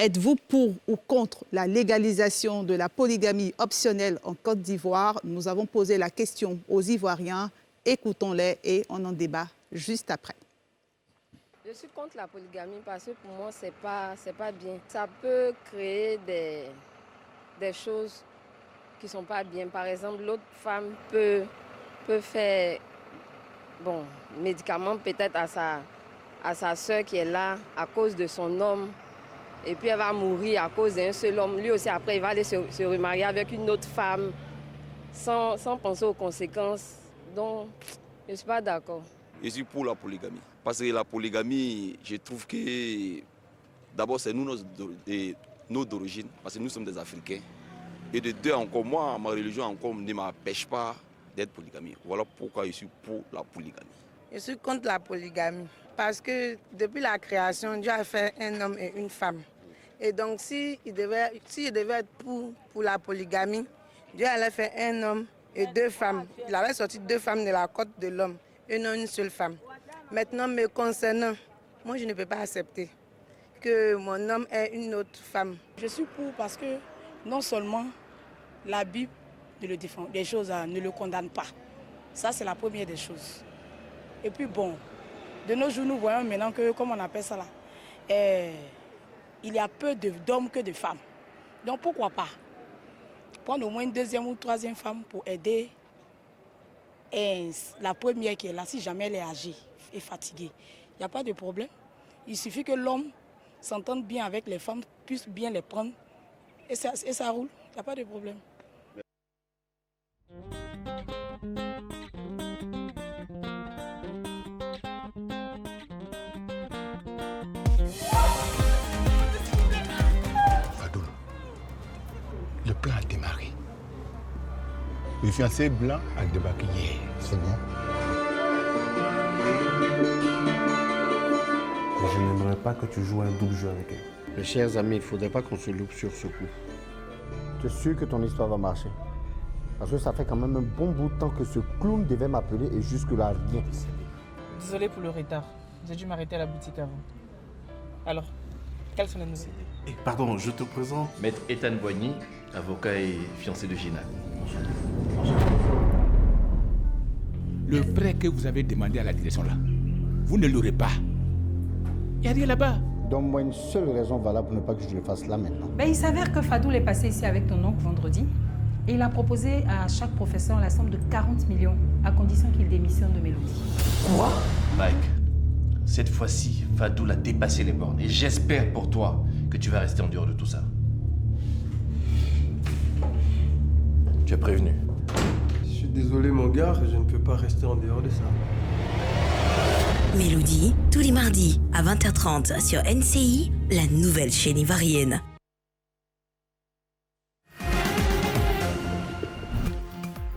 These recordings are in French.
Êtes-vous pour ou contre la légalisation de la polygamie optionnelle en Côte d'Ivoire? Nous avons posé la question aux Ivoiriens. Écoutons-les et on en débat juste après. Je suis contre la polygamie parce que pour moi, c'est pas bien. Ça peut créer des choses qui ne sont pas bien. Par exemple, l'autre femme peut faire médicament peut-être à sa soeur qui est là à cause de son homme. Et puis elle va mourir à cause d'un seul homme. Lui aussi, après, il va aller se remarier avec une autre femme sans penser aux conséquences. Donc, je ne suis pas d'accord. Je suis pour la polygamie. Parce que la polygamie, je trouve que d'abord, c'est nous, nos d'origine, parce que nous sommes des Africains. Et de deux, encore moi, ma religion encore ne m'empêche pas d'être polygamie. Voilà pourquoi je suis pour la polygamie. Je suis contre la polygamie. Parce que depuis la création, Dieu a fait un homme et une femme. Et donc, s'il devait être pour la polygamie, Dieu allait faire un homme et deux femmes. Il avait sorti deux femmes de la côte de l'homme et non une seule femme. Maintenant, me concernant, moi, je ne peux pas accepter que mon homme ait une autre femme. Je suis pour parce que non seulement la Bible ne le défend, des choses ne le condamne pas. Ça, c'est la première des choses. Et puis bon, de nos jours, nous voyons maintenant que, comme on appelle ça là, il y a peu d'hommes que de femmes. Donc pourquoi pas prendre au moins une deuxième ou troisième femme pour aider la première qui est là, si jamais elle est âgée et fatiguée. Il n'y a pas de problème. Il suffit que l'homme s'entende bien avec les femmes, puisse bien les prendre et ça roule. Il n'y a pas de problème. Le plan a démarré. Le fiancé blanc a débarqué hier. C'est bon. Je n'aimerais pas que tu joues un double jeu avec elle. Mes chers amis, il ne faudrait pas qu'on se loupe sur ce coup. Tu es sûr que ton histoire va marcher? Parce que ça fait quand même un bon bout de temps que ce clown devait m'appeler et jusque-là, rien. Désolé pour le retard. J'ai dû m'arrêter à la boutique avant. Alors, quelles sont les nouvelles? Pardon, je te présente Maître Ethan Boigny, avocat et fiancé de Gina. Le prêt que vous avez demandé à la direction là, vous ne l'aurez pas. Il n'y a rien là-bas. Donne-moi une seule raison valable pour ne pas que je le fasse là maintenant. Il s'avère que Fadou est passé ici avec ton oncle vendredi. Et il a proposé à chaque professeur la somme de 40 millions, à condition qu'il démissionne de Mélodie. Quoi? Mike, cette fois-ci, Fadou a dépassé les bornes. Et j'espère pour toi que tu vas rester en dehors de tout ça. Tu es prévenu. Je suis désolé mon gars, je ne peux pas rester en dehors de ça. Mélodie, tous les mardis à 20h30 sur NCI, la nouvelle chaîne ivoirienne.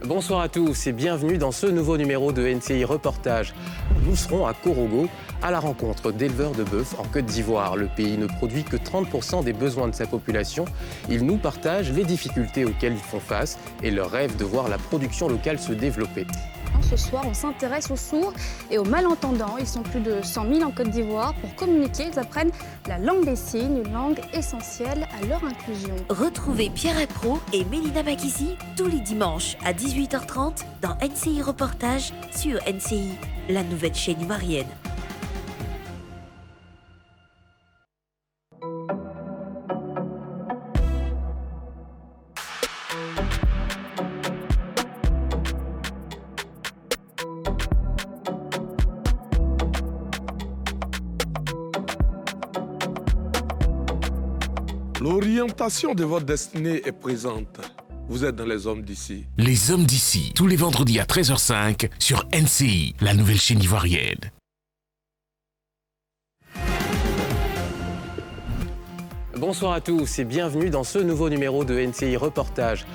Bonsoir à tous et bienvenue dans ce nouveau numéro de NCI Reportage. Nous serons à Korogo, à la rencontre d'éleveurs de bœuf en Côte d'Ivoire. Le pays ne produit que 30% des besoins de sa population. Ils nous partagent les difficultés auxquelles ils font face et leur rêve de voir la production locale se développer. Ce soir, on s'intéresse aux sourds et aux malentendants. Ils sont plus de 100 000 en Côte d'Ivoire. Pour communiquer, ils apprennent la langue des signes, une langue essentielle à leur inclusion. Retrouvez Pierre Epro et Mélina Makissi tous les dimanches à 18h30 dans NCI Reportage sur NCI, la nouvelle chaîne ivoirienne. L'orientation de votre destinée est présente. Vous êtes dans Les Hommes d'ici. Les Hommes d'ici, tous les vendredis à 13h05 sur NCI, la nouvelle chaîne ivoirienne. Bonsoir à tous et bienvenue dans ce nouveau numéro de NCI Reportage.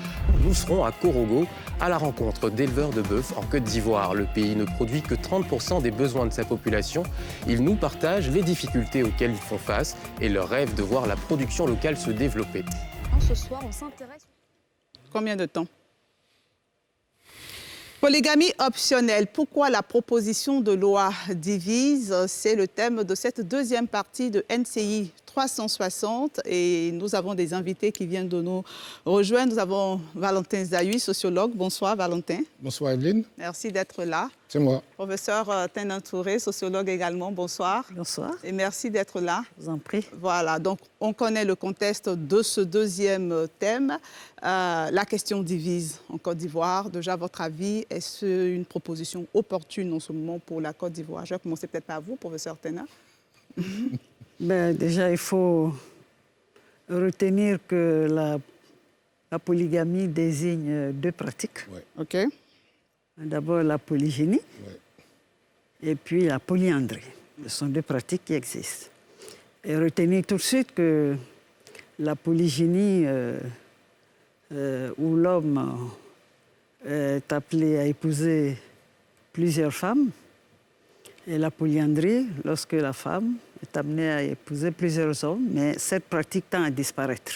Nous serons à Korogo, à la rencontre d'éleveurs de bœuf en Côte d'Ivoire. Le pays ne produit que 30% des besoins de sa population. Ils nous partagent les difficultés auxquelles ils font face et leur rêve de voir la production locale se développer. Ce soir, on s'intéresse... Combien de temps? Polygamie optionnelle, pourquoi la proposition de loi divise? C'est le thème de cette deuxième partie de NCI 360 et nous avons des invités qui viennent de nous rejoindre. Nous avons Valentin Zahui, sociologue. Bonsoir Valentin. Bonsoir Evelyne. Merci d'être là. C'est moi. Professeur Tenan Touré, sociologue également. Bonsoir. Bonsoir. Et merci d'être là. Je vous en prie. Voilà, donc on connaît le contexte de ce deuxième thème. La question divise en Côte d'Ivoire. Déjà, votre avis, est-ce une proposition opportune en ce moment pour la Côte d'Ivoire? Je vais commencer peut-être par vous, professeur Tenan. Déjà, il faut retenir que la polygamie désigne deux pratiques. Ouais. OK. D'abord la polygynie et puis la polyandrie. Ce sont deux pratiques qui existent. Et retenir tout de suite que la polygynie, où l'homme est appelé à épouser plusieurs femmes, et la polyandrie, lorsque la femme est amenée à épouser plusieurs hommes, mais cette pratique tend à disparaître.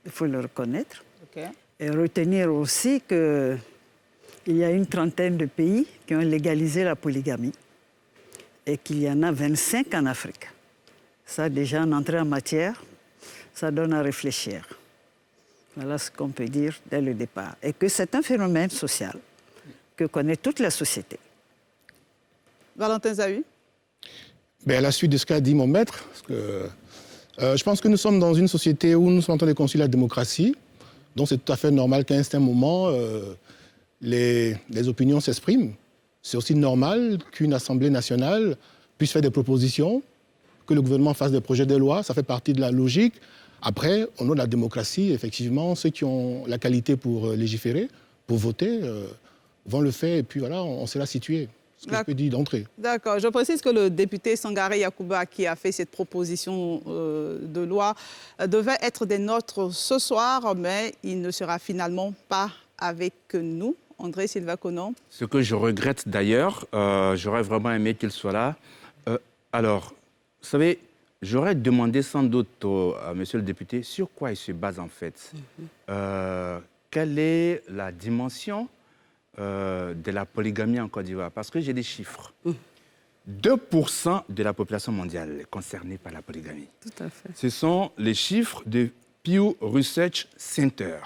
Il faut le reconnaître. Okay. Et retenir aussi qu'il y a une trentaine de pays qui ont légalisé la polygamie et qu'il y en a 25 en Afrique. Ça, déjà, en entrée en matière, ça donne à réfléchir. Voilà ce qu'on peut dire dès le départ. Et que c'est un phénomène social que connaît toute la société. Valentin Zahui. À la suite de ce qu'a dit mon maître, parce que, je pense que nous sommes dans une société où nous sommes en train de construire la démocratie. Donc c'est tout à fait normal qu'à un certain moment, les opinions s'expriment. C'est aussi normal qu'une Assemblée nationale puisse faire des propositions, que le gouvernement fasse des projets de loi. Ça fait partie de la logique. Après, au nom de la démocratie, effectivement, ceux qui ont la qualité pour légiférer, pour voter, vont le faire. Et puis voilà, on sera situé. Ce que je peux dire d'entrée. D'accord. Je précise que le député Sangaré Yacouba, qui a fait cette proposition de loi, devait être des nôtres ce soir, mais il ne sera finalement pas avec nous. André Silva-Conon. Ce que je regrette d'ailleurs, j'aurais vraiment aimé qu'il soit là. Alors, vous savez, j'aurais demandé sans doute à monsieur le député sur quoi il se base en fait. Quelle est la dimension de la polygamie en Côte d'Ivoire? Parce que j'ai des chiffres. 2% de la population mondiale est concernée par la polygamie. Tout à fait. Ce sont les chiffres de Pew Research Center.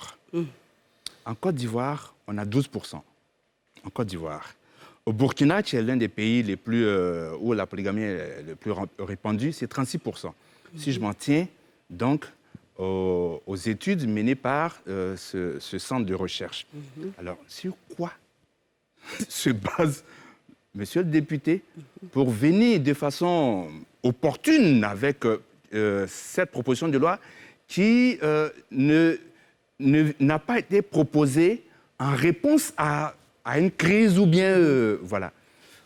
En Côte d'Ivoire, on a 12%. En Côte d'Ivoire. Au Burkina, qui est l'un des pays les plus, où la polygamie est le plus répandue, c'est 36%. Si je m'en tiens donc aux études menées par ce centre de recherche. Alors, sur quoi se base monsieur le député pour venir de façon opportune avec cette proposition de loi qui n'a pas été proposée en réponse à une crise ou bien... voilà.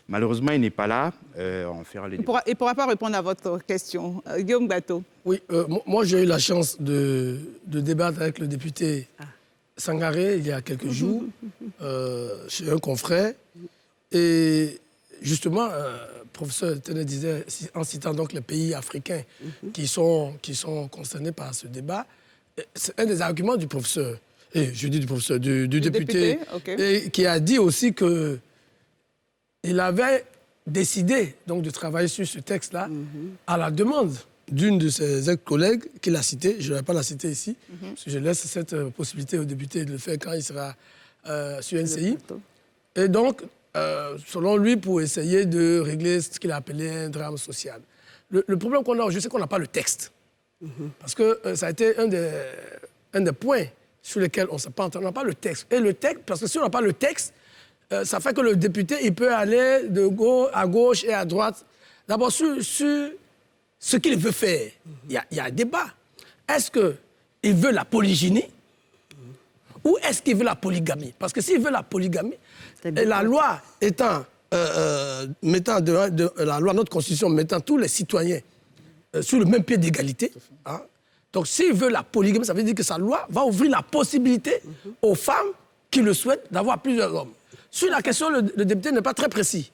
Malheureusement, il n'est pas là. On fera les débats. Il ne pourra pas répondre à votre question. Guillaume Bateau. Oui, moi j'ai eu la chance de débattre avec le député Sangaré il y a quelques jours, chez un confrère. Et justement, le professeur Tenan disait, en citant donc les pays africains qui sont concernés par ce débat, c'est un des arguments du professeur, et je dis du professeur, du député, okay. Et qui a dit aussi que il avait décidé donc de travailler sur ce texte-là à la demande d'une de ses ex-collègues qu'il a citée. Je ne vais pas la citer ici, parce que je laisse cette possibilité au député de le faire quand il sera sur NCI. Et donc, selon lui, pour essayer de régler ce qu'il a appelé un drame social. Le problème qu'on a, je sais qu'on n'a pas le texte. Parce que ça a été un des points sur lesquels on ne s'est pas entendu. On n'a pas le texte. Et le texte, parce que si on n'a pas le texte, ça fait que le député, il peut aller à gauche et à droite. D'abord, sur ce qu'il veut faire, il y a un débat. Est-ce qu'il veut la polygynie ou est-ce qu'il veut la polygamie? Parce que s'il veut la polygamie, et la loi étant, la loi, notre constitution mettant tous les citoyens sur le même pied d'égalité, hein, donc s'il veut la polygamie, ça veut dire que sa loi va ouvrir la possibilité aux femmes qui le souhaitent d'avoir plusieurs hommes. Sur la question, le député n'est pas très précis.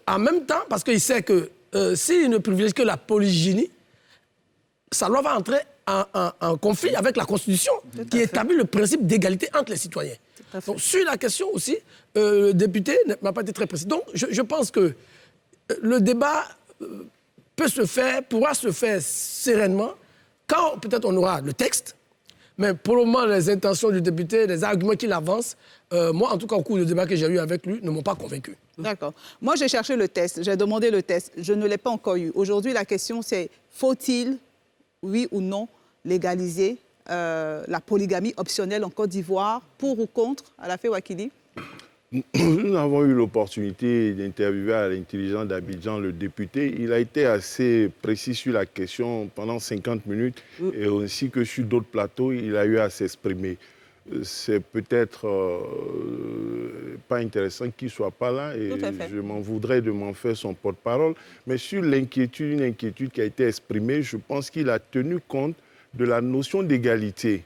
En même temps, parce qu'il sait que s'il ne privilégie que la polygynie, sa loi va entrer en conflit avec la Constitution qui établit le principe d'égalité entre les citoyens. Donc, sur la question aussi, le député n'a pas été très précis. Donc, je pense que le débat pourra se faire sereinement quand peut-être on aura le texte. Mais pour le moment, les intentions du député, les arguments qu'il avance, moi, en tout cas, au cours du débat que j'ai eu avec lui, ne m'ont pas convaincu. D'accord. Moi, j'ai cherché le test, j'ai demandé le test. Je ne l'ai pas encore eu. Aujourd'hui, la question, c'est faut-il, oui ou non, légaliser la polygamie optionnelle en Côte d'Ivoire, pour ou contre, Alafé Ouakili? Nous avons eu l'opportunité d'interviewer à l'intelligence d'Abidjan le député. Il a été assez précis sur la question pendant 50 minutes et ainsi que sur d'autres plateaux, il a eu à s'exprimer. C'est peut-être pas intéressant qu'il ne soit pas là et je m'en voudrais de m'en faire son porte-parole. Mais sur l'inquiétude, une inquiétude qui a été exprimée, je pense qu'il a tenu compte de la notion d'égalité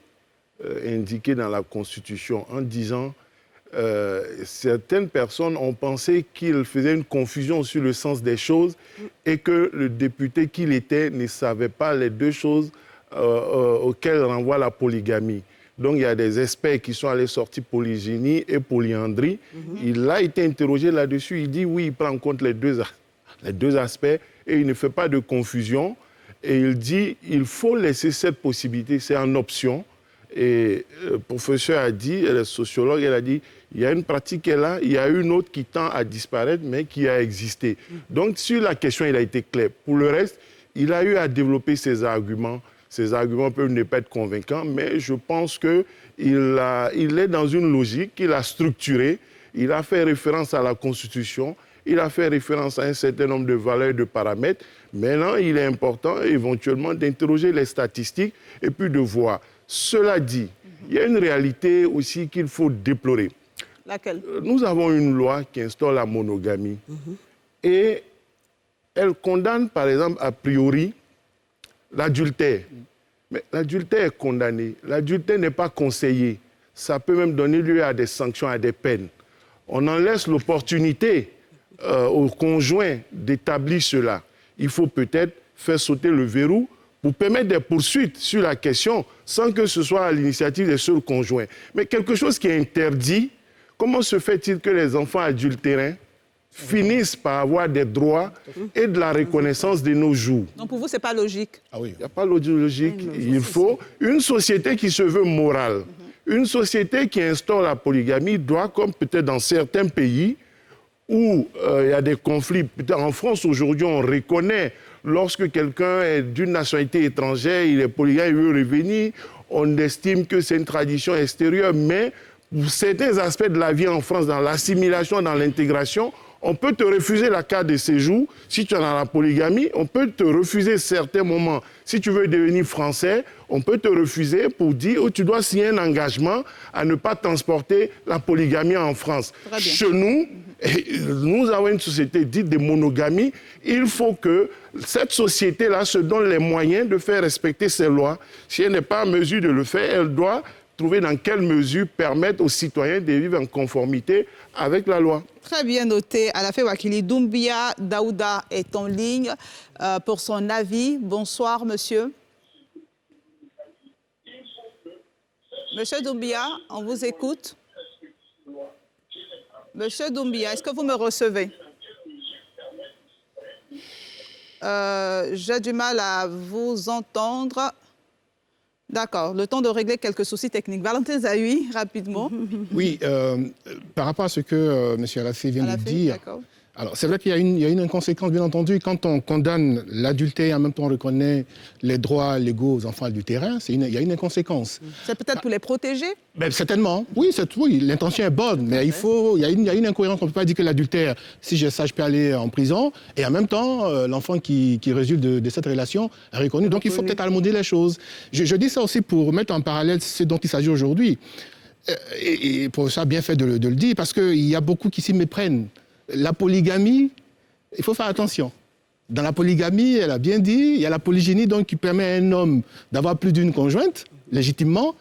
indiquée dans la Constitution en disant certaines personnes ont pensé qu'il faisait une confusion sur le sens des choses et que le député qu'il était ne savait pas les deux choses auxquelles renvoie la polygamie. Donc il y a des experts qui sont allés sortir polygynie et polyandrie. Il a été interrogé là-dessus. Il dit oui, il prend en compte les deux aspects et il ne fait pas de confusion. Et il dit il faut laisser cette possibilité, c'est en option. Et le professeur a dit, le sociologue, elle a dit, il y a une pratique qui est là, il y a une autre qui tend à disparaître, mais qui a existé. Donc, sur la question, il a été clair. Pour le reste, il a eu à développer ses arguments. Ses arguments peuvent ne pas être convaincants, mais je pense qu'il est dans une logique qu'il a structurée. Il a fait référence à la Constitution, il a fait référence à un certain nombre de valeurs et de paramètres. Maintenant, il est important, éventuellement, d'interroger les statistiques et puis de voir. Cela dit, il y a une réalité aussi qu'il faut déplorer. Laquelle? Nous avons une loi qui instaure la monogamie et elle condamne, par exemple, a priori, l'adultère. Mais l'adultère est condamné. L'adultère n'est pas conseillé. Ça peut même donner lieu à des sanctions, à des peines. On en laisse l'opportunité aux conjoints d'établir cela. Il faut peut-être faire sauter le verrou pour permettre des poursuites sur la question sans que ce soit à l'initiative des seuls conjoints. Mais quelque chose qui est interdit, comment se fait-il que les enfants adultérins finissent par avoir des droits et de la reconnaissance de nos jours? Donc pour vous, ce n'est pas logique? Ah oui. Il n'y a pas de logique. Il faut une société qui se veut morale. Une société qui instaure la polygamie doit, comme peut-être dans certains pays où il y a des conflits, peut-être en France aujourd'hui, on reconnaît lorsque quelqu'un est d'une nationalité étrangère, il est polygame, il veut revenir, on estime que c'est une tradition extérieure, mais pour certains aspects de la vie en France, dans l'assimilation, dans l'intégration, on peut te refuser la carte de séjour. Si tu es dans la polygamie, on peut te refuser certains moments. Si tu veux devenir français, on peut te refuser pour dire oh, tu dois signer un engagement à ne pas transporter la polygamie en France. Chez nous, nous avons une société dite de monogamie. Il faut que cette société-là se donne les moyens de faire respecter ses lois. Si elle n'est pas en mesure de le faire, elle doit trouver dans quelle mesure permettre aux citoyens de vivre en conformité avec la loi. Très bien noté. Alafé Ouakili, Doumbia Daouda est en ligne pour son avis. Bonsoir, monsieur. Monsieur Doumbia, on vous écoute. Monsieur Doumbia, est-ce que vous me recevez? J'ai du mal à vous entendre. D'accord, le temps de régler quelques soucis techniques. Valentin Zahui, rapidement. Oui, par rapport à ce que M. Alafé vient de dire, alors c'est vrai qu'il y a une inconséquence, bien entendu, quand on condamne l'adultère et en même temps on reconnaît les droits légaux aux enfants adultérins, il y a une inconséquence. C'est peut-être pour les protéger? Ben, certainement, oui, l'intention est bonne, mais il y a une incohérence. On ne peut pas dire que l'adultère, si j'ai ça, je peux aller en prison, et en même temps, l'enfant qui résulte de cette relation est reconnu. Donc il faut peut-être almonder les choses. Je dis ça aussi pour mettre en parallèle ce dont il s'agit aujourd'hui. Et pour ça, bien fait de le dire, parce qu'il y a beaucoup qui s'y méprennent. La polygamie, il faut faire attention. Dans la polygamie, elle a bien dit, il y a la polygynie donc, qui permet à un homme d'avoir plus d'une conjointe, légitimement.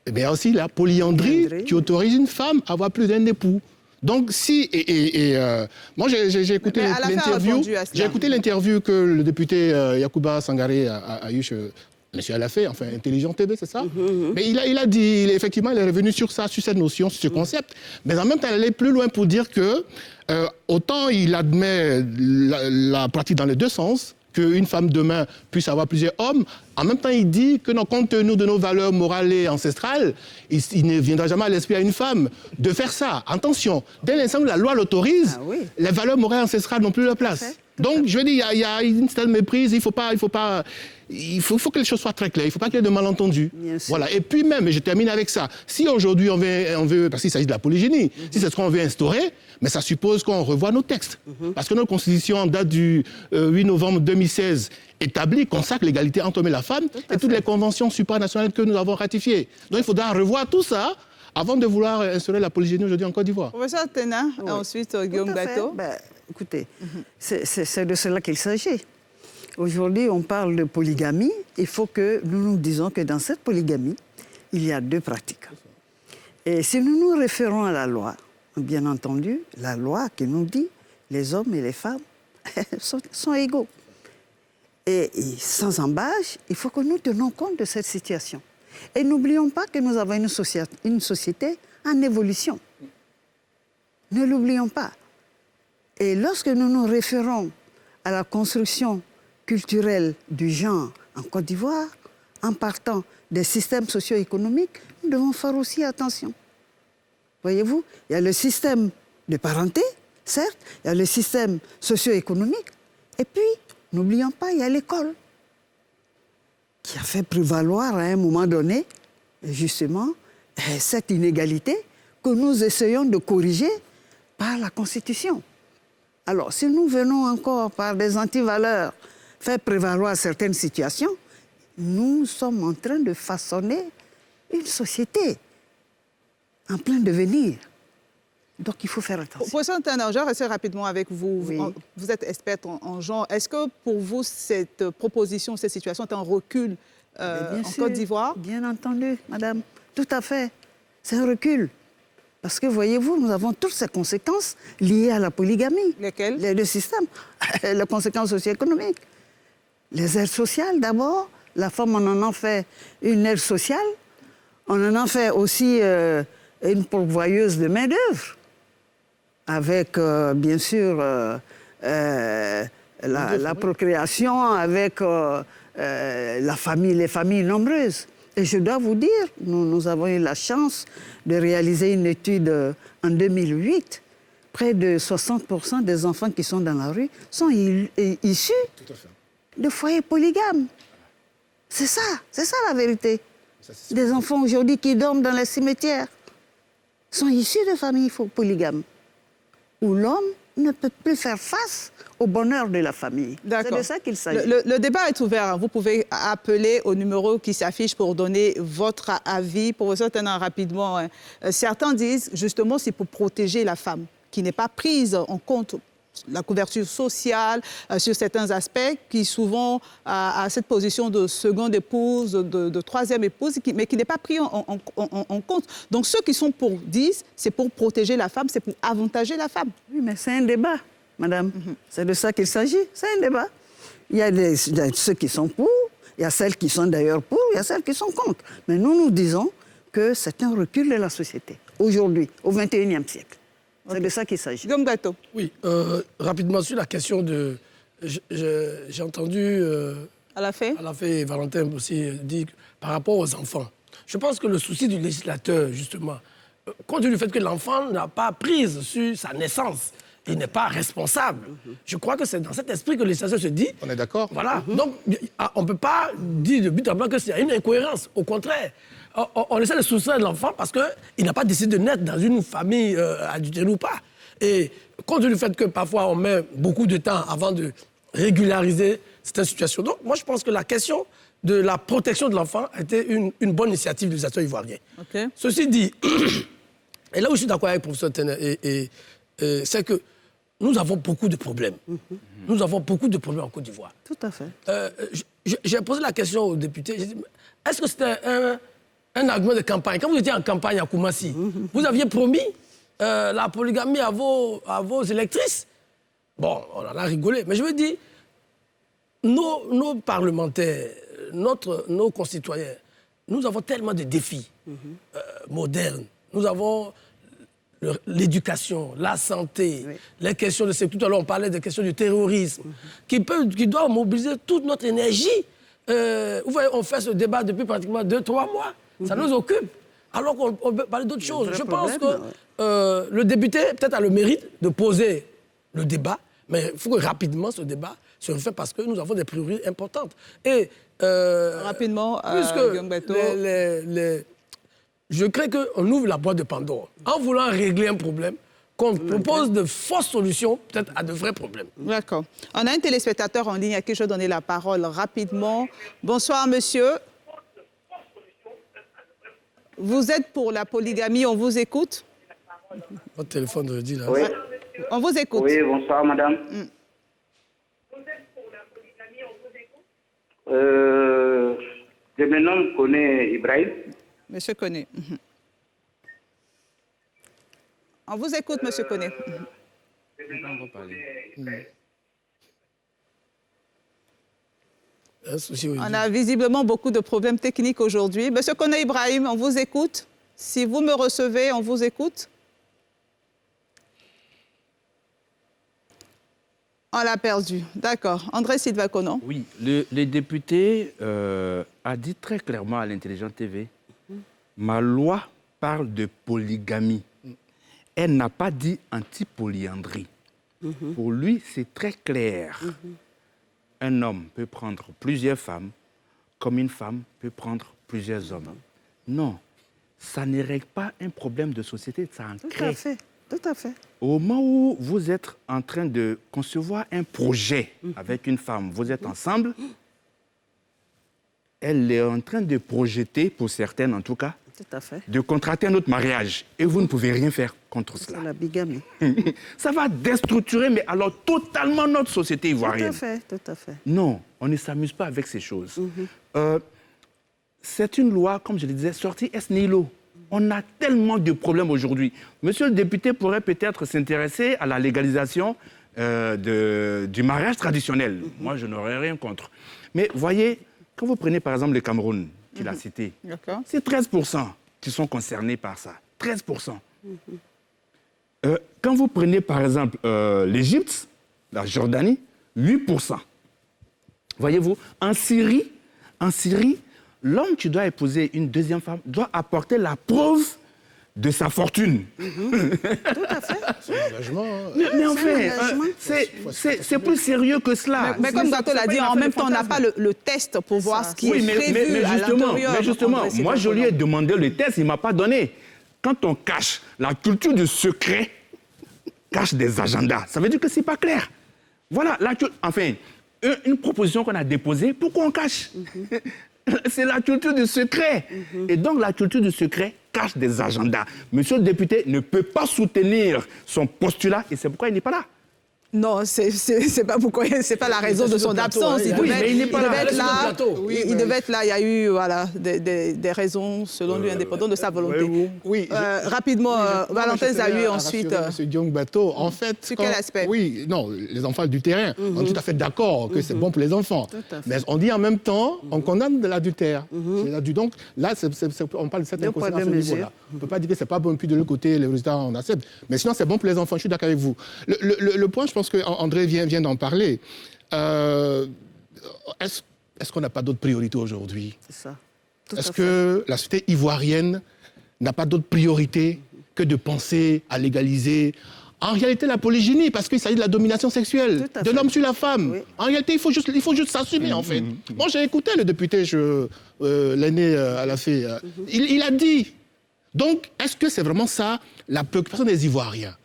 Et bien aussi la polyandrie qui autorise une femme à avoir plus d'un époux. Donc si... moi, j'ai écouté l'interview. J'ai écouté l'interview que le député Yacouba Sangaré a eu chez M. Alafé, enfin, Intelligent TV, c'est ça? Mais il a dit, effectivement, il est revenu sur ça, sur cette notion, sur ce concept. Mais en même temps, il allait plus loin pour dire que autant il admet la pratique dans les deux sens, qu'une femme demain puisse avoir plusieurs hommes. En même temps, il dit que compte tenu de nos valeurs morales et ancestrales, il ne viendra jamais à l'esprit à une femme de faire ça. Attention, dès l'instant où la loi l'autorise, les valeurs morales et ancestrales n'ont plus leur place. Donc, je veux dire, il y a une certaine méprise, il faut que les choses soient très claires, il ne faut pas qu'il y ait de malentendus. Voilà. Et puis même, et je termine avec ça, si aujourd'hui on veut parce qu'il s'agit de la polygénie, si c'est ce qu'on veut instaurer, mais ça suppose qu'on revoie nos textes. Parce que notre constitution, en date du 8 novembre 2016, établit, consacre l'égalité entre l'homme et la femme et toutes les conventions supranationales que nous avons ratifiées. Donc il faudra revoir tout ça avant de vouloir instaurer la polygénie aujourd'hui en Côte d'Ivoire. Professeur Tena, ensuite Guillaume Bateau. Écoutez, c'est de cela qu'il s'agit. Aujourd'hui, on parle de polygamie. Il faut que nous nous disions que dans cette polygamie, il y a deux pratiques. Et si nous nous référons à la loi, bien entendu, la loi qui nous dit les hommes et les femmes sont égaux. Et sans embâche, il faut que nous tenions compte de cette situation. Et n'oublions pas que nous avons une société en évolution. Ne l'oublions pas. Et lorsque nous nous référons à la construction culturelle du genre en Côte d'Ivoire, en partant des systèmes socio-économiques, nous devons faire aussi attention. Voyez-vous, il y a le système de parenté, certes, il y a le système socio-économique, et puis, n'oublions pas, il y a l'école, qui a fait prévaloir à un moment donné, justement, cette inégalité que nous essayons de corriger par la Constitution. Alors, si nous venons encore par des antivaleurs faire prévaloir certaines situations, nous sommes en train de façonner une société en plein devenir. Donc, il faut faire attention. Professeur Tena, je vais rester rapidement avec vous. Oui. Vous êtes experte en genre. Est-ce que pour vous, cette proposition, cette situation est un recul en Côte d'Ivoire? Bien entendu, madame. Tout à fait. C'est un recul. Parce que, voyez-vous, nous avons toutes ces conséquences liées à la polygamie. Lesquelles? Les deux systèmes. Les conséquences socio-économiques. Les aides sociales, d'abord. La femme, on en a fait une aide sociale. On en a fait aussi une pourvoyeuse de main-d'œuvre. Avec, bien sûr, la procréation, avec les familles nombreuses. Et je dois vous dire, nous avons eu la chance de réaliser une étude en 2008. Près de 60% des enfants qui sont dans la rue sont issus de foyers polygames. C'est ça la vérité. Des enfants aujourd'hui qui dorment dans les cimetières sont issus de familles polygames, où l'homme ne peut plus faire face au bonheur de la famille. C'est de ça qu'il s'agit. Le débat est ouvert. Vous pouvez appeler au numéro qui s'affiche pour donner votre avis. Professeur Tena, rapidement, certains disent justement c'est pour protéger la femme, qui n'est pas prise en compte la couverture sociale sur certains aspects, qui souvent a cette position de seconde épouse, de troisième épouse, mais qui n'est pas pris en compte. Donc ceux qui sont pour disent c'est pour protéger la femme, c'est pour avantager la femme. Oui, mais c'est un débat, madame. C'est de ça qu'il s'agit, c'est un débat. Il y a ceux qui sont pour, il y a celles qui sont d'ailleurs pour, il y a celles qui sont contre. Mais nous disons que c'est un recul de la société, aujourd'hui, au XXIe siècle. C'est de ça qu'il s'agit. Guillaume Bateau. Oui, rapidement sur la question de... J'ai entendu... à la fin et Valentin aussi dire par rapport aux enfants. Je pense que le souci du législateur, justement, compte tenu du fait que l'enfant n'a pas prise sur sa naissance, il n'est pas responsable. Je crois que c'est dans cet esprit que le législateur se dit... On est d'accord. Voilà. Donc, on ne peut pas dire de but en blanc qu'il y a une incohérence. Au contraire, on essaie de soustraire l'enfant parce qu'il n'a pas décidé de naître dans une famille adultère ou pas. Et compte tenu du fait que parfois on met beaucoup de temps avant de régulariser cette situation. Donc, moi, je pense que la question de la protection de l'enfant a été une bonne initiative du législateur ivoirien. Okay. Ceci dit, et là où je suis d'accord avec le professeur Tena, c'est que nous avons beaucoup de problèmes. Nous avons beaucoup de problèmes en Côte d'Ivoire. Tout à fait. J'ai posé la question aux députés. J'ai dit, est-ce que c'était un argument de campagne? Quand vous étiez en campagne à Koumassi, vous aviez promis la polygamie à vos électrices. Bon, on en a rigolé. Mais je veux dire, nos parlementaires, nos concitoyens, nous avons tellement de défis modernes. Nous avons l'éducation, la santé, les questions de sécurité. Tout à l'heure, on parlait des questions du terrorisme, qui doivent mobiliser toute notre énergie. Vous voyez, on fait ce débat depuis pratiquement 2-3 mois. Ça nous occupe. Alors qu'on peut parler d'autres choses. Je pense que le député, peut-être, a le mérite de poser le débat, mais il faut que rapidement ce débat se refait parce que nous avons des priorités importantes. Et rapidement, puisque je crée qu'on ouvre la boîte de Pandore en voulant régler un problème, qu'on propose de fausses solutions, peut-être à de vrais problèmes. D'accord. On a un téléspectateur en ligne à qui je vais donner la parole rapidement. Bonsoir, monsieur. Vous êtes pour la polygamie, on vous écoute. Votre téléphone de dit là. Oui. On vous écoute. Oui, bonsoir, madame. Je me nomme Koné Ibrahim. Monsieur Koné. On vous écoute, monsieur Koné. On a visiblement beaucoup de problèmes techniques aujourd'hui. Monsieur Koné Ibrahim, on vous écoute. Si vous me recevez, on vous écoute. On l'a perdu. D'accord. André Silva Conon. Oui, le député a dit très clairement à l'Intelligence TV, ma loi parle de polygamie. Elle n'a pas dit anti-polyandrie. Pour lui, c'est très clair. Un homme peut prendre plusieurs femmes, comme une femme peut prendre plusieurs hommes. Non, ça ne règle pas un problème de société, ça en crée. Tout à fait. Au moment où vous êtes en train de concevoir un projet avec une femme, vous êtes ensemble, elle est en train de projeter, pour certaines en tout cas, tout à fait, de contracter un autre mariage. Et vous ne pouvez rien faire contre cela. C'est la bigamie. Ça va déstructurer, mais alors totalement notre société ivoirienne. Tout à fait. Non, on ne s'amuse pas avec ces choses. C'est une loi, comme je le disais, sortie ex nihilo. On a tellement de problèmes aujourd'hui. Monsieur le député pourrait peut-être s'intéresser à la légalisation du mariage traditionnel. Moi, je n'aurais rien contre. Mais voyez, quand vous prenez par exemple le Cameroun, qu'il a cité, c'est 13% qui sont concernés par ça. 13%. Quand vous prenez par exemple l'Égypte, la Jordanie, 8%. Voyez-vous, en Syrie, l'homme qui doit épouser une deuxième femme doit apporter la preuve de sa fortune. Tout à fait. C'est un engagement. Mais enfin, c'est plus sérieux que cela. Mais comme Gato l'a dit, en même temps, on n'a pas le test pour voir ce qui est prévu à l'intérieur. Mais justement, moi, je lui ai demandé le test, il ne m'a pas donné. Quand on cache, la culture du secret cache des agendas. Ça veut dire que ce n'est pas clair. Voilà, enfin, une proposition qu'on a déposée, pourquoi on cache? C'est la culture du secret. Et donc, la culture du secret cache des agendas. Monsieur le député ne peut pas soutenir son postulat et c'est pourquoi il n'est pas là. Non, c'est pas pourquoi, c'est pas la raison de son absence. Il devait être là. Il devait être là. Il y a eu des raisons, selon lui, indépendantes de sa volonté. Oui. Rapidement, Valentin Zahu ensuite. Monsieur Diong Bato, en fait. Sur quel aspect? Oui, non, les enfants du terrain. On est tout à fait d'accord que c'est bon pour les enfants. Mais on dit en même temps, on condamne de l'adultère. Donc là, on parle de cette inconséquence à ce niveau-là. On ne peut pas dire que c'est pas bon, puis de l'autre côté, les résultats, on accepte. Mais sinon, c'est bon pour les enfants. Je suis d'accord avec vous. Le point, je pense que André vient d'en parler. Est-ce qu'on n'a pas d'autres priorités aujourd'hui? C'est ça. Est-ce que la société ivoirienne n'a pas d'autres priorités que de penser à légaliser en réalité la polygynie, parce qu'il s'agit de la domination sexuelle de l'homme sur la femme. En réalité, il faut juste s'assumer, en fait. Moi, j'ai écouté le député, l'aîné à la fée. Il a dit. Donc, est-ce que c'est vraiment ça la préoccupation des Ivoiriens?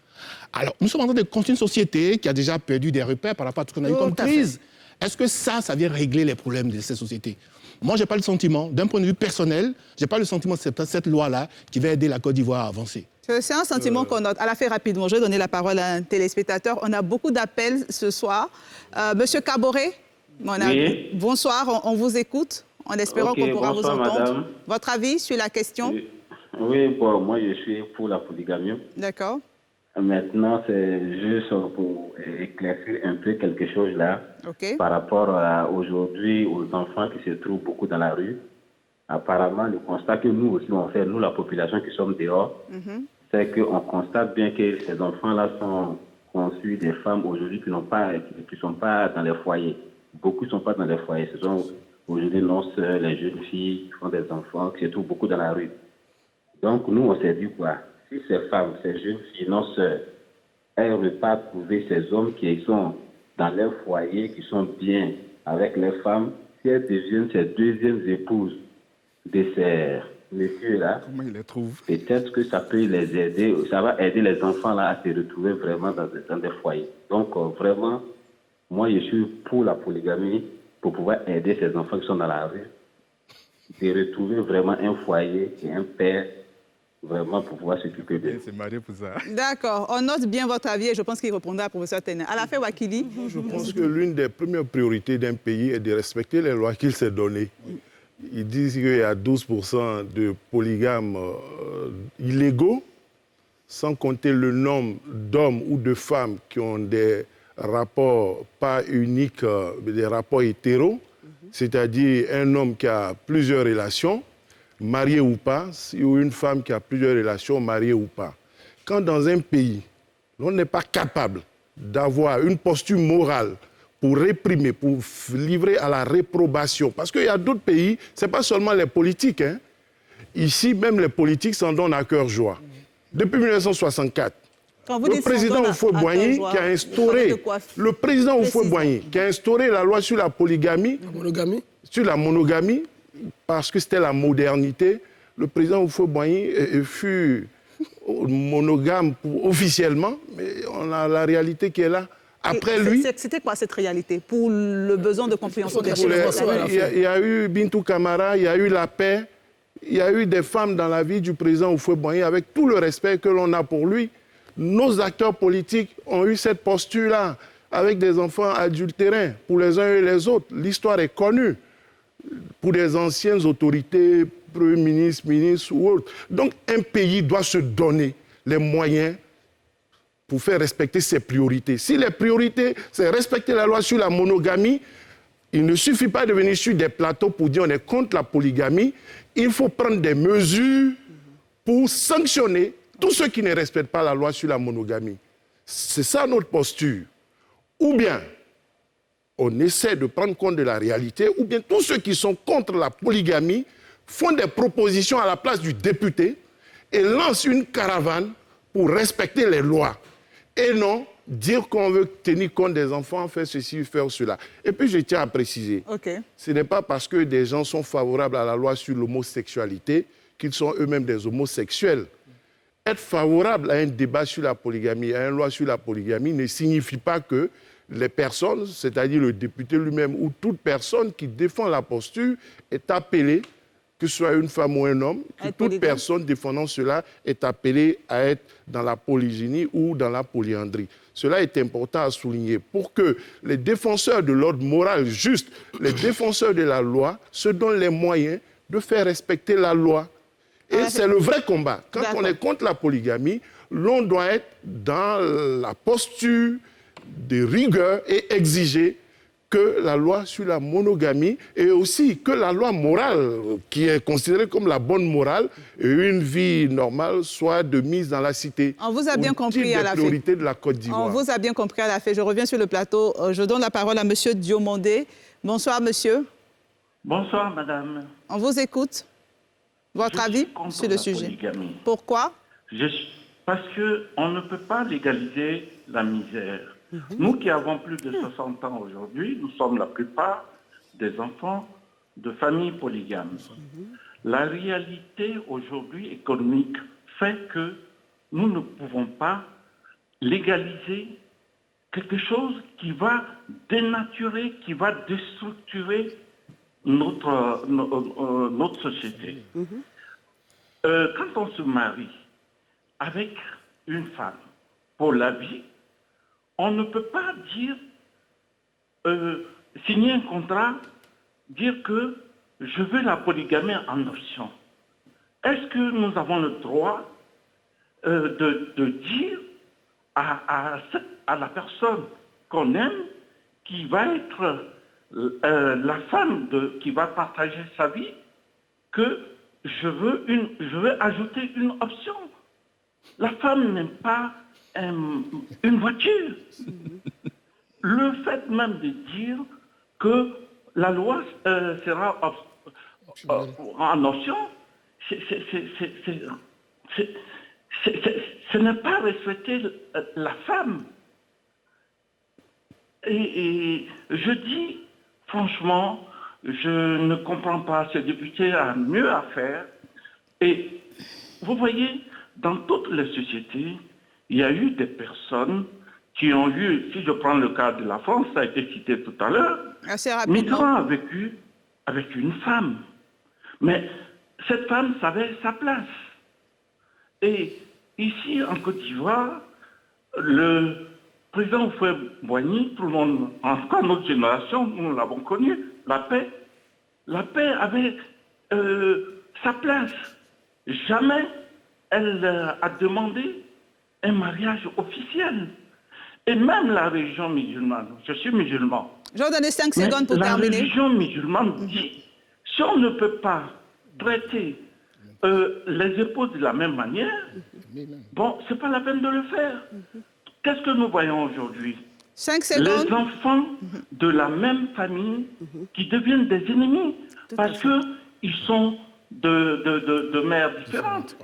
Alors, nous sommes en train de construire une société qui a déjà perdu des repères par rapport à tout ce qu'on a eu comme crise. Est-ce que ça vient régler les problèmes de cette société? Moi, je n'ai pas le sentiment, d'un point de vue personnel, je n'ai pas le sentiment que c'est cette loi-là qui va aider la Côte d'Ivoire à avancer. C'est un sentiment qu'on a. À la fait rapidement, je vais donner la parole à un téléspectateur. On a beaucoup d'appels ce soir. Monsieur Caboret, oui. Bonsoir, on vous écoute, en espérant qu'on pourra vous entendre. Madame. Votre avis sur la question? Oui, bon, moi je suis pour la polygamie. D'accord. Maintenant, c'est juste pour éclaircir un peu quelque chose là, par rapport aujourd'hui aux enfants qui se trouvent beaucoup dans la rue. Apparemment, le constat que nous aussi on fait, nous la population qui sommes dehors, c'est qu'on constate bien que ces enfants-là sont conçus des femmes aujourd'hui qui ne sont pas dans les foyers. Beaucoup ne sont pas dans les foyers. Ce sont aujourd'hui nos sœurs, les jeunes filles qui font des enfants, qui se trouvent beaucoup dans la rue. Donc nous, on s'est dit quoi? Si ces femmes, ces jeunes filles, nos sœurs, elles ne veulent pas trouver ces hommes qui sont dans leur foyer, qui sont bien avec les femmes, si elles deviennent ces deuxièmes épouses de ces messieurs-là, comment ils les trouvent? Peut-être que ça peut les aider, ça va aider les enfants-là à se retrouver vraiment dans des foyers. Donc vraiment, moi je suis pour la polygamie, pour pouvoir aider ces enfants qui sont dans la rue, de retrouver vraiment un foyer et un père, vraiment pour pouvoir s'occuper d'eux. C'est marié pour ça. D'accord, on note bien votre avis et je pense qu'il répondra à professeur Ténè. À la fin, Wakili. Je pense que l'une des premières priorités d'un pays est de respecter les lois qu'il s'est données. Ils disent qu'il y a 12% de polygames illégaux, sans compter le nombre d'hommes ou de femmes qui ont des rapports pas uniques, mais des rapports hétéros, c'est-à-dire un homme qui a plusieurs relations, marié ou pas, ou une femme qui a plusieurs relations, mariée ou pas. Quand dans un pays, on n'est pas capable d'avoir une posture morale pour réprimer, pour livrer à la réprobation, parce qu'il y a d'autres pays, ce n'est pas seulement les politiques. Hein. Ici, même les politiques s'en donnent à cœur joie. Depuis 1964, le président Houphouët-Boigny qui a instauré, qui a instauré la loi sur la polygamie, sur la monogamie, parce que c'était la modernité. Le président Houphouët-Boigny fut monogame officiellement, mais on a la réalité qui est là. Après lui... C'était quoi cette réalité pour le besoin de compréhension des choses? Il y a eu Bintou Camara, il y a eu la paix, il y a eu des femmes dans la vie du président Houphouët-Boigny, avec tout le respect que l'on a pour lui. Nos acteurs politiques ont eu cette posture-là, avec des enfants adultérins, pour les uns et les autres. L'histoire est connue pour les anciennes autorités, premiers ministres, ministres ou autres. Donc un pays doit se donner les moyens pour faire respecter ses priorités. Si les priorités, c'est respecter la loi sur la monogamie, il ne suffit pas de venir sur des plateaux pour dire on est contre la polygamie. Il faut prendre des mesures pour sanctionner tous ceux qui ne respectent pas la loi sur la monogamie. C'est ça notre posture. Ou bien, on essaie de prendre compte de la réalité, ou bien tous ceux qui sont contre la polygamie font des propositions à la place du député et lancent une caravane pour respecter les lois. Et non dire qu'on veut tenir compte des enfants, faire ceci, faire cela. Et puis je tiens à préciser, ce n'est pas parce que des gens sont favorables à la loi sur l'homosexualité qu'ils sont eux-mêmes des homosexuels. Être favorable à un débat sur la polygamie, à une loi sur la polygamie, ne signifie pas que les personnes, c'est-à-dire le député lui-même ou toute personne qui défend la posture est appelée, que ce soit une femme ou un homme, que toute personne défendant cela est appelée à être dans la polygynie ou dans la polyandrie. Cela est important à souligner pour que les défenseurs de l'ordre moral juste, les défenseurs de la loi, se donnent les moyens de faire respecter la loi. Et c'est le vrai combat. Quand on est contre la polygamie, l'on doit être dans la posture de rigueur et exiger que la loi sur la monogamie et aussi que la loi morale, qui est considérée comme la bonne morale, et une vie normale soit de mise dans la cité. On vous a bien compris à la fin. De la Côte d'Ivoire. On vous a bien compris à la fin. Je reviens sur le plateau. Je donne la parole à M. Diomandé. Bonsoir, monsieur. Bonsoir, madame. On vous écoute. Votre avis sur le sujet? Polygamie. Pourquoi? Parce qu'on ne peut pas légaliser la misère. Nous qui avons plus de 60 ans aujourd'hui, nous sommes la plupart des enfants de familles polygames. La réalité aujourd'hui économique fait que nous ne pouvons pas légaliser quelque chose qui va dénaturer, qui va déstructurer notre société. Quand on se marie avec une femme pour la vie, on ne peut pas dire, signer un contrat, dire que je veux la polygamie en option. Est-ce que nous avons le droit de dire à la personne qu'on aime, qui va être la femme qui va partager sa vie, que je veux ajouter une option? La femme n'aime pas une voiture. Le fait même de dire que la loi sera en option, ce n'est pas respecter la femme. Et je dis, franchement, je ne comprends pas. Ce député a mieux à faire. Et vous voyez, dans toutes les sociétés, il y a eu des personnes qui ont eu, si je prends le cas de la France, ça a été cité tout à l'heure, Mitterrand a vécu avec une femme. Mais cette femme savait sa place. Et ici, en Côte d'Ivoire, le président Houphouët-Boigny, tout le monde, en tout cas notre génération, nous l'avons connu, la paix avait sa place. Jamais elle a demandé un mariage officiel. Et même la religion musulmane, je suis musulman. Je vais vous donner 5 secondes pour terminer. La religion musulmane dit, si on ne peut pas traiter les épouses de la même manière, bon, c'est pas la peine de le faire. Qu'est-ce que nous voyons aujourd'hui? 5 secondes. Les enfants de la même famille qui deviennent des ennemis parce qu'ils sont de mères différentes.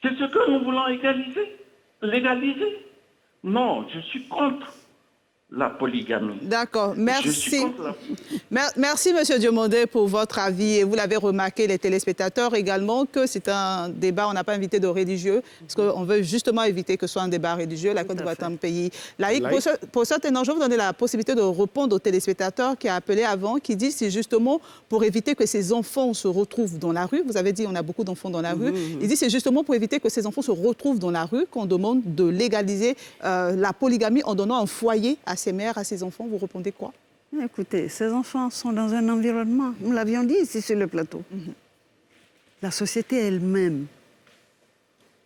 C'est ce que nous voulons légaliser. Non, je suis contre la polygamie. D'accord, merci. Merci, M. Diomandé, pour votre avis. Et vous l'avez remarqué, les téléspectateurs également, que c'est un débat, on n'a pas invité de religieux, parce qu'on veut justement éviter que ce soit un débat religieux. La Côte d'Ivoire est un pays laïque. Pour certains, je vais vous donner la possibilité de répondre aux téléspectateurs qui a appelé avant, qui dit c'est justement pour éviter que ces enfants se retrouvent dans la rue. Vous avez dit on a beaucoup d'enfants dans la rue. Il dit c'est justement pour éviter que ces enfants se retrouvent dans la rue qu'on demande de légaliser la polygamie en donnant un foyer à ses mères, à ses enfants. Vous répondez quoi? Écoutez, ces enfants sont dans un environnement, nous l'avions dit ici sur le plateau. La société elle-même,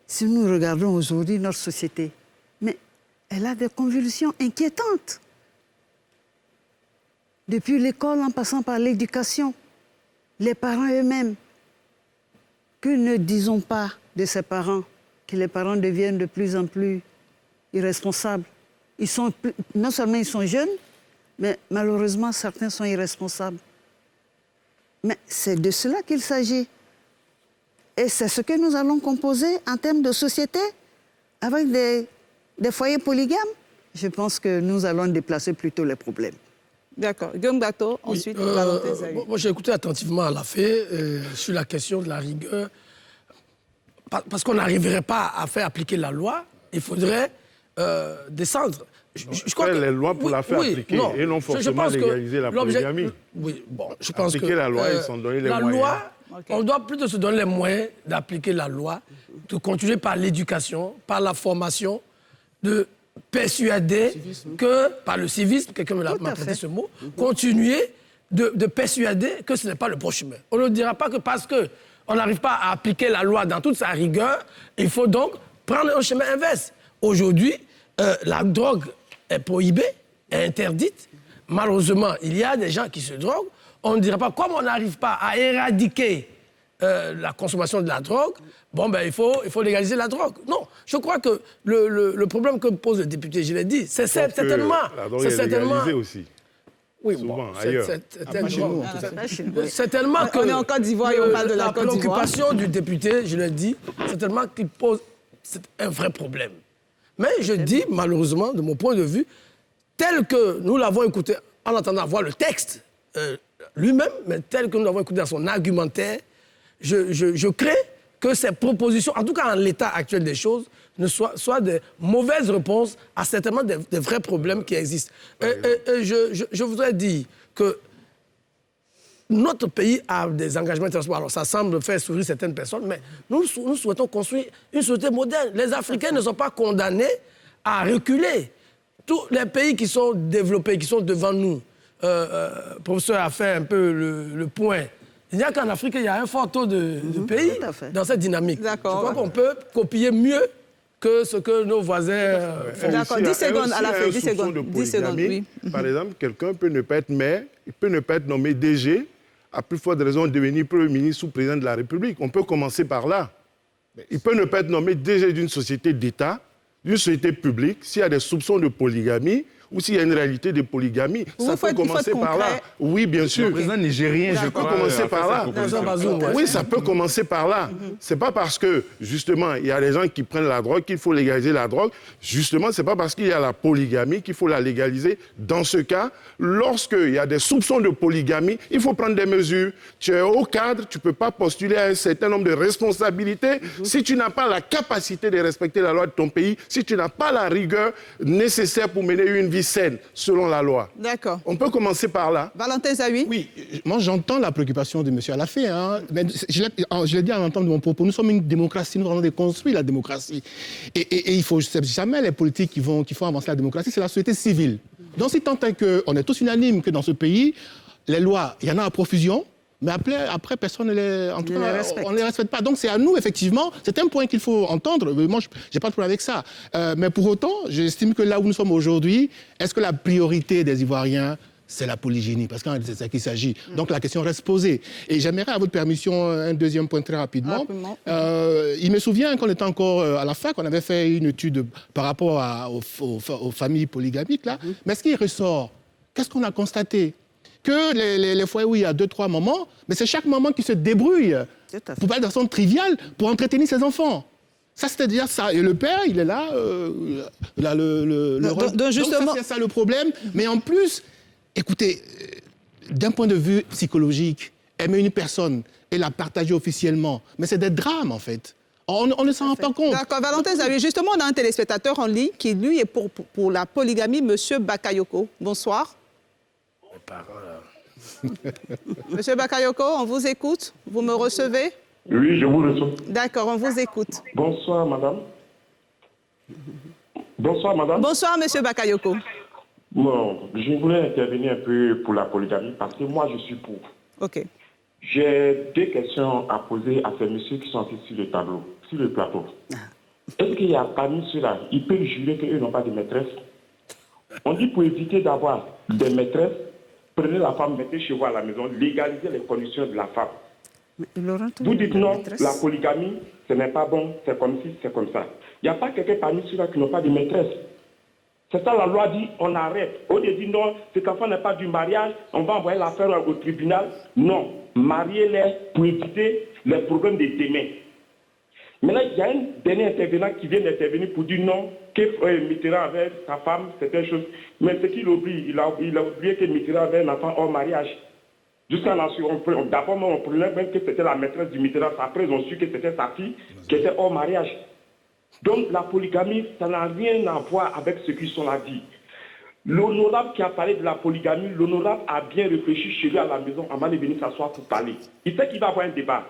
si nous regardons aujourd'hui notre société, mais elle a des convulsions inquiétantes. Depuis l'école en passant par l'éducation, les parents eux-mêmes. Que ne disons pas de ces parents, que les parents deviennent de plus en plus irresponsables. Non seulement ils sont jeunes, mais malheureusement, certains sont irresponsables. Mais c'est de cela qu'il s'agit. Et c'est ce que nous allons composer en termes de société, avec des foyers polygames. Je pense que nous allons déplacer plutôt les problèmes. D'accord. Guillaume Bateau, ensuite, moi, j'ai écouté attentivement à la fée sur la question de la rigueur. Parce qu'on n'arriverait pas à faire appliquer la loi, il faudrait descendre. Je crois que les lois pour la faire appliquer et non forcément légaliser la polygamie. Oui, bon, je pense appliquer que la loi, ils sont donnés les moyens. Loi, on doit plutôt se donner les moyens d'appliquer la loi, de continuer par l'éducation, par la formation, de persuader que, par le civisme, quelqu'un m'a prêté ce mot, continuer de persuader que ce n'est pas le bon chemin. On ne dira pas que parce qu'on n'arrive pas à appliquer la loi dans toute sa rigueur, il faut donc prendre un chemin inverse. Aujourd'hui, la drogue est prohibée, est interdite. Malheureusement, il y a des gens qui se droguent. On ne dirait pas, comme on n'arrive pas à éradiquer la consommation de la drogue, bon, ben, il faut légaliser la drogue. Non, je crois que le problème que pose le député, je l'ai dit, c'est certainement... La drogue est légalisée aussi. Oui, souvent, bon, ailleurs. C'est tellement que... On est en Côte d'Ivoire et on parle de la Côte d'Ivoire. La préoccupation du député, je l'ai dit, c'est tellement qu'il pose un vrai problème. Mais je dis, malheureusement, de mon point de vue, tel que nous l'avons écouté en entendant voir le texte lui-même, mais tel que nous l'avons écouté dans son argumentaire, je crains que ces propositions, en tout cas en l'état actuel des choses, ne soient des mauvaises réponses à certainement des vrais problèmes qui existent. Je voudrais dire que notre pays a des engagements internationaux. Alors, ça semble faire sourire certaines personnes, mais nous souhaitons construire une société moderne. Les Africains ne sont pas condamnés à reculer. Tous les pays qui sont développés, qui sont devant nous, le professeur a fait un peu le point. Il n'y a qu'en Afrique, il y a un fort taux de pays dans cette dynamique. Je crois qu'on peut copier mieux que ce que nos voisins font. D'accord, 10 secondes à la fin, 10 secondes. Oui. Par exemple, quelqu'un peut ne pas être maire, il peut ne pas être nommé DG, à plus forte raison devenir Premier ministre ou Président de la République. On peut commencer par là. Il peut ne pas être nommé DG d'une société d'État, d'une société publique, s'il y a des soupçons de polygamie ou s'il y a une réalité de polygamie. Ça peut commencer par là. Oui, bien sûr. Le président nigérien, je crois. Ça peut commencer par là. Oui, ça peut commencer par là. C'est pas parce que, justement, il y a des gens qui prennent la drogue qu'il faut légaliser la drogue. Justement, c'est pas parce qu'il y a la polygamie qu'il faut la légaliser. Dans ce cas, lorsqu'il y a des soupçons de polygamie, il faut prendre des mesures. Tu es haut cadre, tu peux pas postuler à un certain nombre de responsabilités si tu n'as pas la capacité de respecter la loi de ton pays, si tu n'as pas la rigueur nécessaire pour mener une vie saine, selon la loi. D'accord. On peut commencer par là. Valentin Zawi. Oui, moi j'entends la préoccupation de M. Alafé, hein, mais je l'ai dit à l'entendre de mon propos, nous sommes une démocratie, nous allons déconstruire la démocratie. Et il faut jamais les politiques qui font avancer la démocratie, c'est la société civile. Donc si tant est qu'on est tous unanimes que dans ce pays, les lois, il y en a à profusion, mais après personne ne les, en tout cas, on ne les respecte pas. Donc c'est à nous, effectivement, c'est un point qu'il faut entendre. Moi, je n'ai pas de problème avec ça. Mais pour autant, j'estime que là où nous sommes aujourd'hui, est-ce que la priorité des Ivoiriens, c'est la polygynie? Parce que c'est ça qu'il s'agit. Donc la question reste posée. Et j'aimerais, à votre permission, un deuxième point très rapidement. Il me souvient qu'on était encore à la fac, on avait fait une étude par rapport aux familles polygamiques, là. Mais ce qui ressort, qu'est-ce qu'on a constaté? Que les foyers où il y a 2-3 mamans, mais c'est chaque maman qui se débrouille, pour pas de façon triviale, pour entretenir ses enfants. Ça, c'est-à-dire ça. Et le père, il est là, donc justement, c'est ça le problème. Mais en plus, écoutez, d'un point de vue psychologique, aimer une personne et la partager officiellement, mais c'est des drames, en fait. On ne s'en rend pas compte. D'accord, Valentin Zawi, justement, on a un téléspectateur en ligne qui, lui, est pour la polygamie, Monsieur Bakayoko. Bonsoir. Monsieur Bakayoko, on vous écoute. Vous me recevez? Oui, je vous reçois. D'accord, on vous écoute. Bonsoir, madame. Bonsoir, madame. Bonsoir, monsieur Bakayoko. Bon, je voulais intervenir un peu pour la polygamie parce que moi, je suis pour. OK. J'ai deux questions à poser à ces messieurs qui sont assis sur le tableau, sur le plateau. Est-ce qu'il y a parmi ceux-là, ils peuvent jurer qu'eux n'ont pas de maîtresse? On dit pour éviter d'avoir des maîtresses, prenez la femme, mettez chez vous à la maison, légalisez les conditions de la femme. Vous dites non, la polygamie, ce n'est pas bon, c'est comme ci, c'est comme ça. Il n'y a pas quelqu'un parmi ceux-là qui n'ont pas de maîtresse. C'est ça la loi dit, on arrête. Au lieu de dire non, cet enfant n'est pas du mariage, on va envoyer l'affaire au tribunal. Non, mariez-les pour éviter les problèmes de demain. Maintenant, il y a un dernier intervenant qui vient d'intervenir pour dire non, que Mitterrand avec sa femme, c'est une chose. Mais ce qu'il oublie, il a oublié que Mitterrand avait un enfant hors mariage. Jusqu'à là, d'abord, on prenait même que c'était la maîtresse du Mitterrand. Après, ils ont su que c'était sa fille qui était hors mariage. Donc, la polygamie, ça n'a rien à voir avec ce qu'ils sont là dit. L'honorable qui a parlé de la polygamie, l'honorable a bien réfléchi chez lui à la maison avant de venir s'asseoir pour parler. Il sait qu'il va avoir un débat.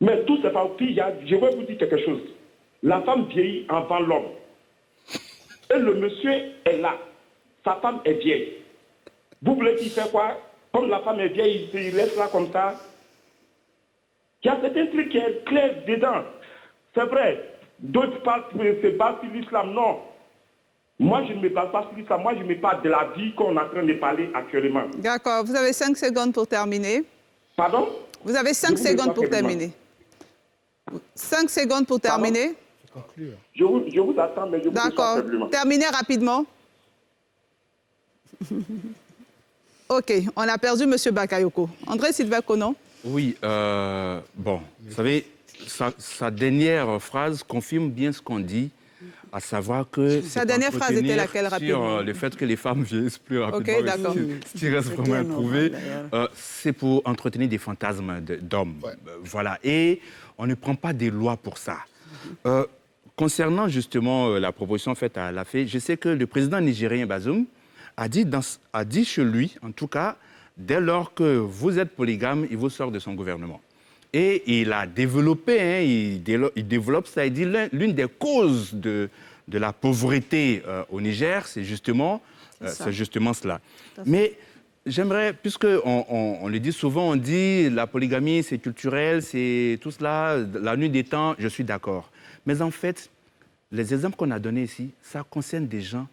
Mais tout c'est pas aussi, je vais vous dire quelque chose. La femme vieillit avant l'homme. Et le monsieur est là. Sa femme est vieille. Vous voulez qu'il fasse quoi? Comme la femme est vieille, il laisse là comme ça. Il y a certains trucs qui est clair dedans. C'est vrai. D'autres parlent se basent sur l'islam. Non. Moi, je ne me base pas sur l'islam. Moi, je me parle de la vie qu'on est en train de parler actuellement. D'accord. Vous avez 5 secondes pour terminer. Pardon? Vous avez 5 secondes pour terminer. 5 secondes pour terminer. Je vous attends, mais je vous D'accord. Terminez rapidement. OK. On a perdu M. Bakayoko. André Sylvain Conon. Oui. Bon, vous savez, sa dernière phrase confirme bien ce qu'on dit, à savoir que... Sa dernière phrase était laquelle, rapidement? Sur le fait que les femmes vieillissent plus rapidement. OK, d'accord. Ce qui reste vraiment à prouver, c'est pour entretenir des fantasmes d'hommes. Voilà. Et on ne prend pas des lois pour ça. Concernant justement la proposition faite à Alafé, je sais que le président nigérien Bazoum a dit chez lui, en tout cas, dès lors que vous êtes polygame, il vous sort de son gouvernement. Et il a développé, il développe ça, il dit l'une des causes de la pauvreté au Niger, c'est justement cela. Mais j'aimerais, puisqu'on le dit souvent, on dit la polygamie, c'est culturel, c'est tout cela, la nuit des temps, je suis d'accord. Mais en fait, les exemples qu'on a donnés ici, ça concerne des gens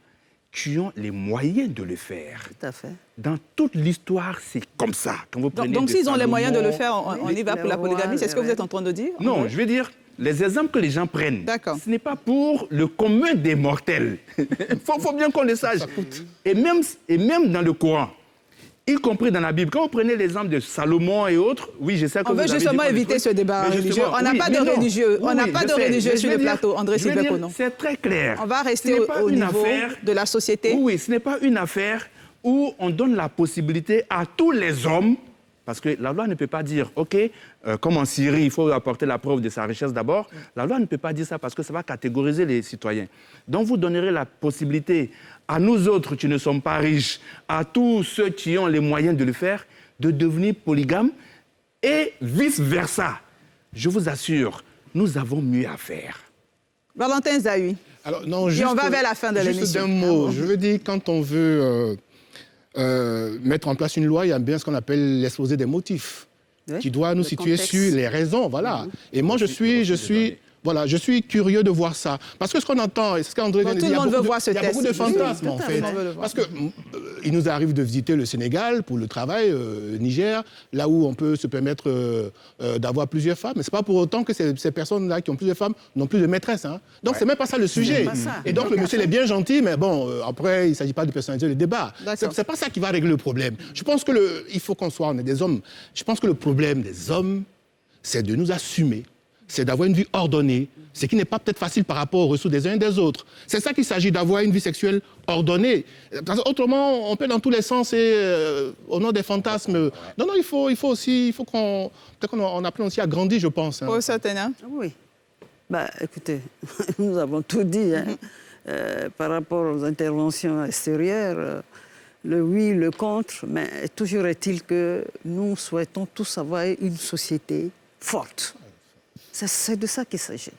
qui ont les moyens de le faire. Tout à fait. Dans toute l'histoire, c'est comme ça. Quand vous prenez donc s'ils ont les moyens de le faire, on y va pour la polygamie, c'est ce que vous êtes en train de dire? Non, je veux dire, les exemples que les gens prennent, ce n'est pas pour le commun des mortels. Il faut bien qu'on le sache. Et même dans le Coran, y compris dans la Bible, quand vous prenez l'exemple de Salomon et autres, oui, je sais que on veut justement éviter ce débat religieux. On n'a pas de religieux. On n'a pas de religieux sur le plateau, André Sylvain Conon. C'est très clair. On va rester au niveau de la société. Oui, ce n'est pas une affaire où on donne la possibilité à tous les hommes, parce que la loi ne peut pas dire, OK, comme en Syrie, il faut apporter la preuve de sa richesse d'abord. La loi ne peut pas dire ça parce que ça va catégoriser les citoyens. Donc vous donnerez la possibilité à nous autres qui ne sommes pas riches, à tous ceux qui ont les moyens de le faire, de devenir polygames et vice-versa. Je vous assure, nous avons mieux à faire. Valentin Zahui. Alors, non, et on va vers la fin de l'émission. Juste d'un mot. Je veux dire, quand on veut mettre en place une loi, il y a bien ce qu'on appelle l'exposé des motifs, qui doit nous situer sur les raisons. Voilà. Et moi, je suis curieux de voir ça. Parce que ce qu'on entend, et c'est ce qu'André vient de dire, il y a beaucoup de fantasmes, en fait. Parce qu'il nous arrive de visiter le Sénégal pour le travail, Niger, là où on peut se permettre d'avoir plusieurs femmes. Mais ce n'est pas pour autant que ces personnes-là qui ont plusieurs femmes n'ont plus de maîtresse. Hein. Donc, c'est même pas ça le sujet. Et donc, le monsieur il est bien gentil, mais bon, après, il ne s'agit pas de personnaliser le débat. C'est pas ça qui va régler le problème. Je pense que il faut qu'on soit, on est des hommes. Je pense que le problème des hommes, c'est de nous assumer. C'est d'avoir une vie ordonnée, ce qui n'est pas peut-être facile par rapport aux ressources des uns et des autres. C'est ça qu'il s'agit, d'avoir une vie sexuelle ordonnée. Parce autrement, on peut dans tous les sens et au nom des fantasmes. Non, il faut qu'on apprenne aussi à grandir, je pense. Pour certains. Oui. Écoutez, nous avons tout dit par rapport aux interventions extérieures. Le oui, le contre, mais toujours est-il que nous souhaitons tous avoir une société forte. C'est de ça qu'il s'agit.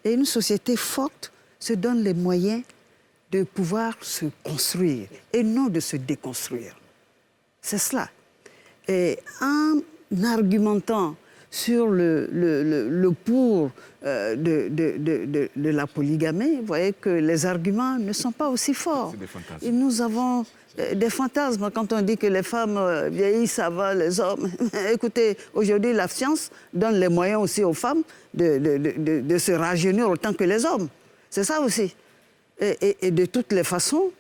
Et une société forte se donne les moyens de pouvoir se construire et non de se déconstruire. C'est cela. Et en argumentant sur le pour de la polygamie, vous voyez que les arguments ne sont pas aussi forts. C'est des fantasmes. Et nous avons des fantasmes quand on dit que les femmes vieillissent avant les hommes. Écoutez, aujourd'hui, la science donne les moyens aussi aux femmes de se rajeunir autant que les hommes. C'est ça aussi. Et de toutes les façons,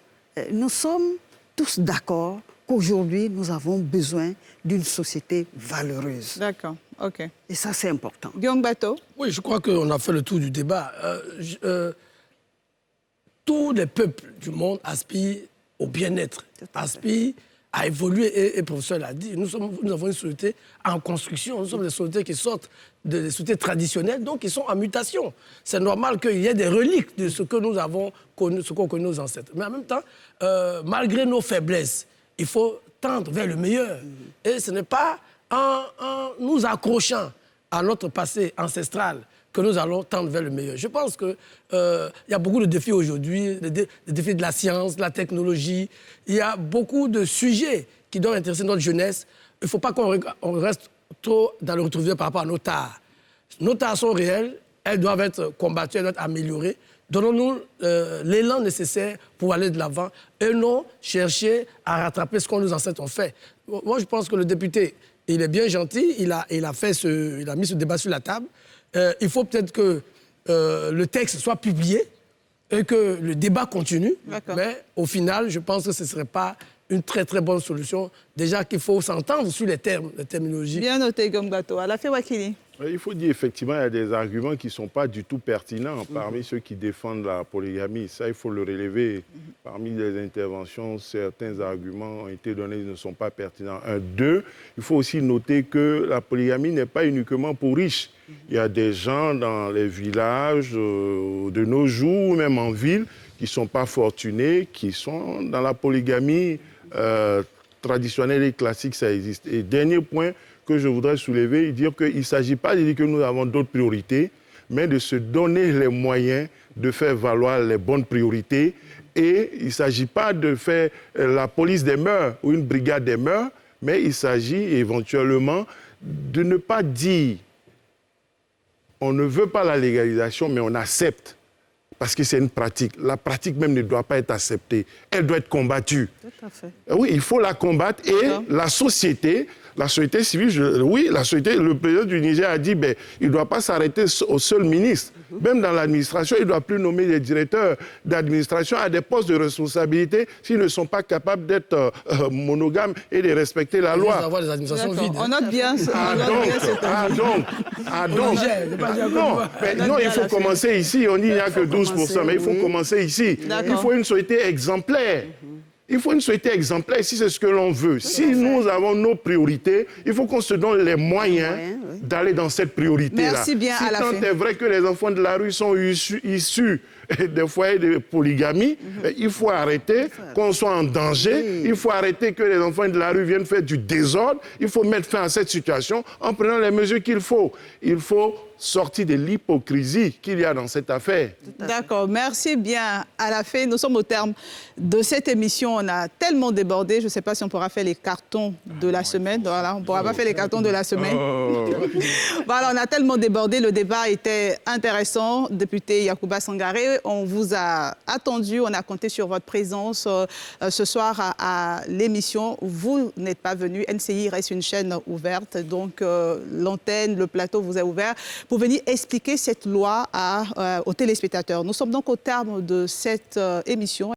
nous sommes tous d'accord qu'aujourd'hui, nous avons besoin d'une société valeureuse. D'accord, OK. Et ça, c'est important. Guillaume Bateau. Oui, je crois qu'on a fait le tour du débat. Tous les peuples du monde aspirent au bien-être, aspirent à évoluer. Et le professeur l'a dit, nous avons une société en construction. Nous sommes des sociétés qui sortent des sociétés traditionnelles, donc qui sont en mutation. C'est normal qu'il y ait des reliques de ce que nous avons connu, ce qu'ont connu nos ancêtres. Mais en même temps, malgré nos faiblesses, il faut tendre vers le meilleur. Et ce n'est pas en nous accrochant à notre passé ancestral que nous allons tendre vers le meilleur. Je pense qu'il y a beaucoup de défis aujourd'hui, des défis de la science, de la technologie. Il y a beaucoup de sujets qui doivent intéresser notre jeunesse. Il ne faut pas qu'on reste trop dans le retrouvailles par rapport à nos tares. Nos tares sont réelles, elles doivent être combattues, elles doivent être améliorées. Donnons-nous l'élan nécessaire pour aller de l'avant et non chercher à rattraper ce que nos ancêtres ont fait. Moi, je pense que le député, il est bien gentil, il a mis ce débat sur la table. Il faut peut-être que le texte soit publié et que le débat continue. Mais au final, je pense que ce ne serait pas une très très bonne solution. Déjà qu'il faut s'entendre sur les termes, les terminologies. Bien noté, Gombato. Alafi Wakili. Il faut dire effectivement qu'il y a des arguments qui ne sont pas du tout pertinents parmi ceux qui défendent la polygamie. Ça, il faut le relever. Parmi les interventions, certains arguments ont été donnés, ils ne sont pas pertinents. Deux, il faut aussi noter que la polygamie n'est pas uniquement pour riches. Il y a des gens dans les villages de nos jours, même en ville, qui ne sont pas fortunés, qui sont dans la polygamie traditionnelle et classique, ça existe. Et dernier point que je voudrais soulever, dire qu'il ne s'agit pas de dire que nous avons d'autres priorités, mais de se donner les moyens de faire valoir les bonnes priorités. Et il ne s'agit pas de faire la police des mœurs ou une brigade des mœurs, mais il s'agit éventuellement de ne pas dire on ne veut pas la légalisation, mais on accepte parce que c'est une pratique. La pratique même ne doit pas être acceptée. Elle doit être combattue. Tout à fait. Oui, il faut la combattre et la société civile, le président du Niger a dit il ne doit pas s'arrêter au seul ministre. Même dans l'administration, il ne doit plus nommer des directeurs d'administration à des postes de responsabilité s'ils ne sont pas capables d'être monogames et de respecter la loi. Avoir des administrations vides. On note bien non, il faut commencer ici. On dit qu'il n'y a que 12%, mais il faut commencer ici. Il faut une société exemplaire. Il faut une société exemplaire si c'est ce que l'on veut. Si nous avons nos priorités, il faut qu'on se donne les moyens d'aller dans cette priorité-là. Merci bien, si tant est vrai que les enfants de la rue sont issus des foyers de polygamie, il faut arrêter qu'on soit en danger, il faut arrêter que les enfants de la rue viennent faire du désordre, il faut mettre fin à cette situation en prenant les mesures qu'il faut. Il faut sortir de l'hypocrisie qu'il y a dans cette affaire. D'accord, merci bien à la fin. Nous sommes au terme de cette émission. On a tellement débordé, je ne sais pas si on pourra faire les cartons de la semaine. Voilà, on ne pourra pas faire les cartons de la semaine. Voilà, on a tellement débordé, le débat était intéressant. Député Yacouba Sangaré, on vous a attendu, on a compté sur votre présence ce soir à l'émission. Vous n'êtes pas venu, NCI reste une chaîne ouverte, donc l'antenne, le plateau vous est ouvert pour venir expliquer cette loi aux téléspectateurs. Nous sommes donc au terme de cette émission.